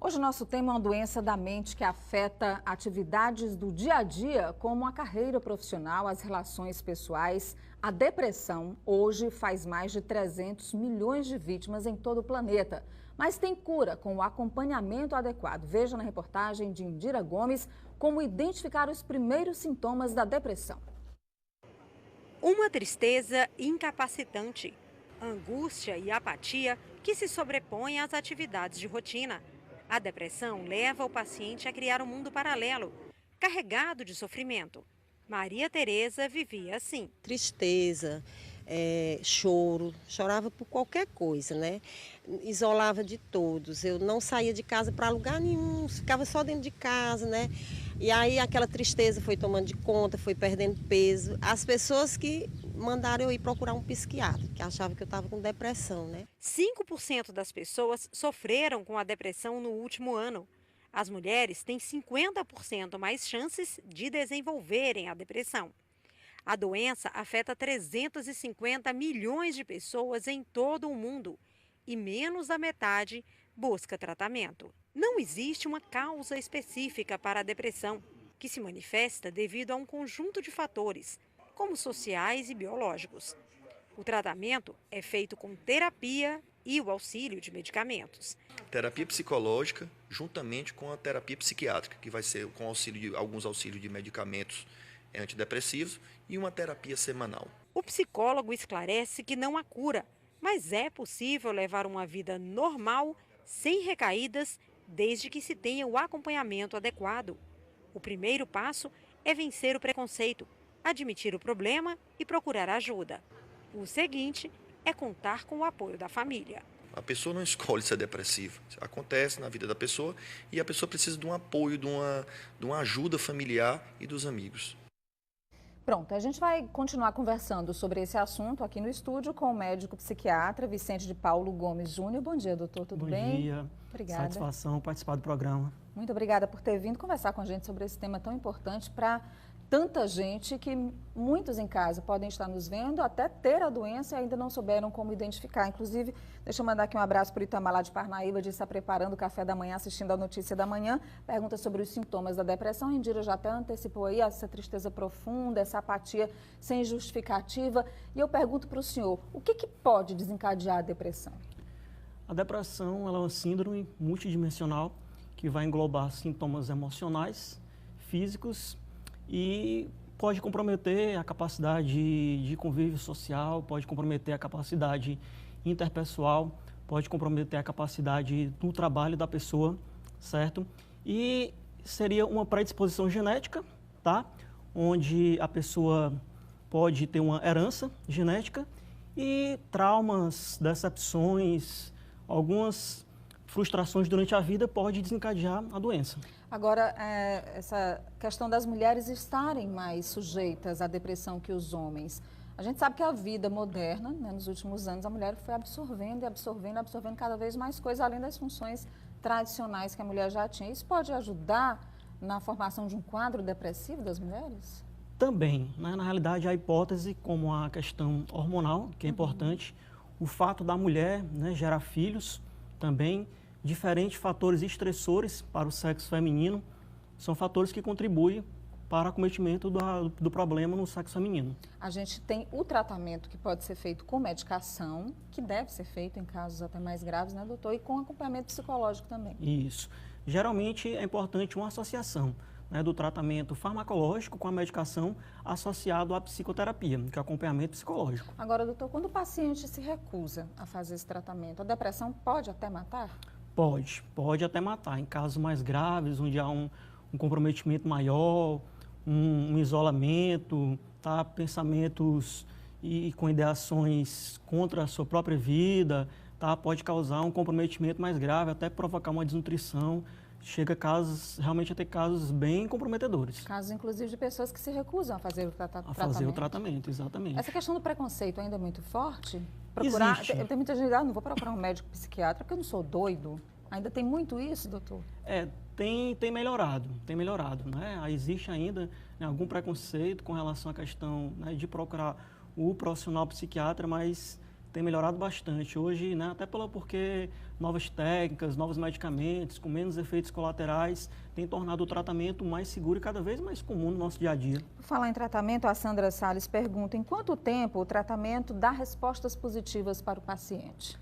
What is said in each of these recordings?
Hoje o nosso tema é uma doença da mente que afeta atividades do dia a dia, como a carreira profissional, as relações pessoais. A depressão hoje faz mais de 300 milhões de vítimas em todo o planeta, mas tem cura com o acompanhamento adequado. Veja na reportagem de Indira Gomes como identificar os primeiros sintomas da depressão. Uma tristeza incapacitante, angústia e apatia que se sobrepõem às atividades de rotina. A depressão leva o paciente a criar um mundo paralelo, carregado de sofrimento. Maria Tereza vivia assim. Tristeza, choro, chorava por qualquer coisa, né? Isolava de todos, eu não saía de casa para lugar nenhum, ficava só dentro de casa, né? E aí aquela tristeza foi tomando de conta, foi perdendo peso. As pessoas que mandaram eu ir procurar um psiquiatra, que achavam que eu estava com depressão, né? 5% das pessoas sofreram com a depressão no último ano. As mulheres têm 50% mais chances de desenvolverem a depressão. A doença afeta 350 milhões de pessoas em todo o mundo e menos da metade busca tratamento. Não existe uma causa específica para a depressão, que se manifesta devido a um conjunto de fatores, como sociais e biológicos. O tratamento é feito com terapia e o auxílio de medicamentos. Terapia psicológica, juntamente com a terapia psiquiátrica, que vai ser com alguns auxílios de medicamentos antidepressivos e uma terapia semanal. O psicólogo esclarece que não há cura, mas é possível levar uma vida normal, sem recaídas, desde que se tenha o acompanhamento adequado. O primeiro passo é vencer o preconceito, admitir o problema e procurar ajuda. O seguinte é contar com o apoio da família. A pessoa não escolhe ser depressiva. Acontece na vida da pessoa e a pessoa precisa de um apoio, de uma ajuda familiar e dos amigos. Pronto, a gente vai continuar conversando sobre esse assunto aqui no estúdio com o médico psiquiatra Vicente de Paulo Gomes Júnior. Bom dia, doutor, tudo bem? Bom dia, obrigada. Satisfação participar do programa. Muito obrigada por ter vindo conversar com a gente sobre esse tema tão importante para tanta gente que muitos em casa podem estar nos vendo, até ter a doença e ainda não souberam como identificar. Inclusive, deixa eu mandar aqui um abraço para o Itamar lá de Parnaíba, de estar preparando o café da manhã, assistindo a notícia da manhã. Pergunta sobre os sintomas da depressão. Indira já até antecipou aí essa tristeza profunda, essa apatia sem justificativa. E eu pergunto para o senhor, o que pode desencadear a depressão? A depressão ela é uma síndrome multidimensional que vai englobar sintomas emocionais, físicos e pode comprometer a capacidade de convívio social, pode comprometer a capacidade interpessoal, pode comprometer a capacidade do trabalho da pessoa, certo? E seria uma predisposição genética, tá? Onde a pessoa pode ter uma herança genética e traumas, decepções, algumas frustrações durante a vida pode desencadear a doença. Agora, essa questão das mulheres estarem mais sujeitas à depressão que os homens. A gente sabe que a vida moderna, né, nos últimos anos, a mulher foi absorvendo e absorvendo cada vez mais coisas, além das funções tradicionais que a mulher já tinha. Isso pode ajudar na formação de um quadro depressivo das mulheres? Também, né? Na realidade, a hipótese, como a questão hormonal, que é importante, o fato da mulher, né, gerar filhos também, diferentes fatores estressores para o sexo feminino, são fatores que contribuem para o acometimento do problema no sexo feminino. A gente tem o tratamento que pode ser feito com medicação, que deve ser feito em casos até mais graves, né, doutor? E com acompanhamento psicológico também. Isso. Geralmente é importante uma associação, né, do tratamento farmacológico com a medicação associado à psicoterapia, que é o acompanhamento psicológico. Agora, doutor, quando o paciente se recusa a fazer esse tratamento, a depressão pode até matar? Pode até matar. Em casos mais graves, onde há um comprometimento maior, um isolamento, tá? Pensamentos e com ideações contra a sua própria vida, tá? Pode causar um comprometimento mais grave, até provocar uma desnutrição. Chega realmente a ter casos bem comprometedores. Casos, inclusive, de pessoas que se recusam a fazer o tratamento. A fazer o tratamento, exatamente. Essa questão do preconceito ainda é muito forte? Existe. Tem muita gente que diz, não vou procurar um médico psiquiatra porque eu não sou doido. Ainda tem muito isso, doutor? Tem melhorado, né? Existe ainda, né, algum preconceito com relação à questão, né, de procurar o profissional psiquiatra, mas tem melhorado bastante. Hoje, né, até porque novas técnicas, novos medicamentos, com menos efeitos colaterais, tem tornado o tratamento mais seguro e cada vez mais comum no nosso dia a dia. Por falar em tratamento, a Sandra Salles pergunta, em quanto tempo o tratamento dá respostas positivas para o paciente?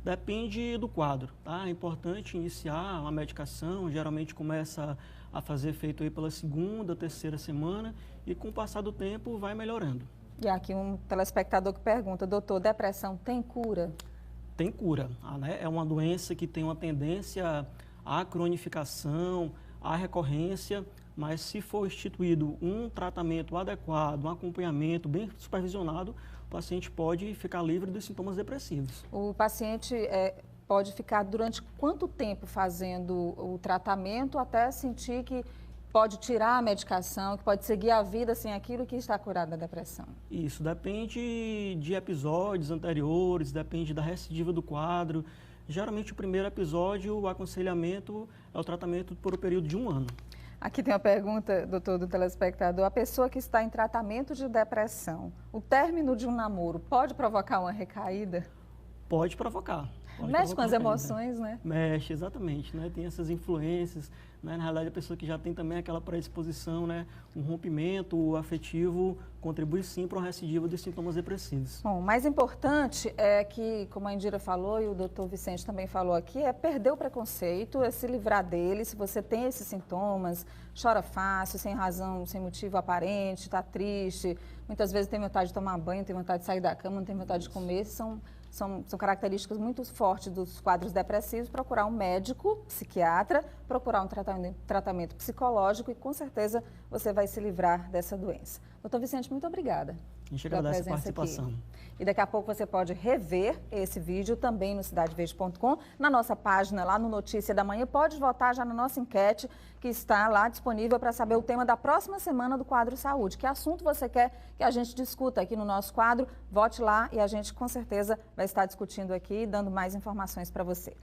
Depende do quadro, tá? É importante iniciar uma medicação, geralmente começa a fazer efeito aí pela segunda, terceira semana e com o passar do tempo vai melhorando. E aqui um telespectador que pergunta, doutor, depressão tem cura? Tem cura, né? É uma doença que tem uma tendência à cronificação, à recorrência, mas se for instituído um tratamento adequado, um acompanhamento bem supervisionado, o paciente pode ficar livre dos sintomas depressivos. O paciente pode ficar durante quanto tempo fazendo o tratamento até sentir que pode tirar a medicação, que pode seguir a vida sem aquilo que está curado da depressão? Isso depende de episódios anteriores, depende da recidiva do quadro. Geralmente, o primeiro episódio, o aconselhamento é o tratamento por um período de 1 ano. Aqui tem uma pergunta, doutor, do telespectador. A pessoa que está em tratamento de depressão, o término de um namoro pode provocar uma recaída? Pode provocar. Mexe com as emoções, né? Mexe, exatamente, né? Tem essas influências, né? Na realidade, a pessoa que já tem também aquela predisposição, né? Um rompimento afetivo contribui sim para uma recidiva dos sintomas depressivos. Bom, o mais importante é que, como a Indira falou e o doutor Vicente também falou aqui, é perder o preconceito, é se livrar dele. Se você tem esses sintomas, chora fácil, sem razão, sem motivo aparente, está triste, muitas vezes tem vontade de tomar banho, tem vontade de sair da cama, não tem vontade de comer, são características muito fortes dos quadros depressivos, procurar um médico, psiquiatra, procurar um tratamento psicológico e com certeza você vai se livrar dessa doença. Doutor Vicente, muito obrigada. A gente agradece a participação. Aqui. E daqui a pouco você pode rever esse vídeo também no cidadeverde.com, na nossa página lá no Notícia da Manhã. Pode votar já na nossa enquete que está lá disponível para saber o tema da próxima semana do quadro Saúde. Que assunto você quer que a gente discuta aqui no nosso quadro? Vote lá e a gente com certeza vai estar discutindo aqui, dando mais informações para você.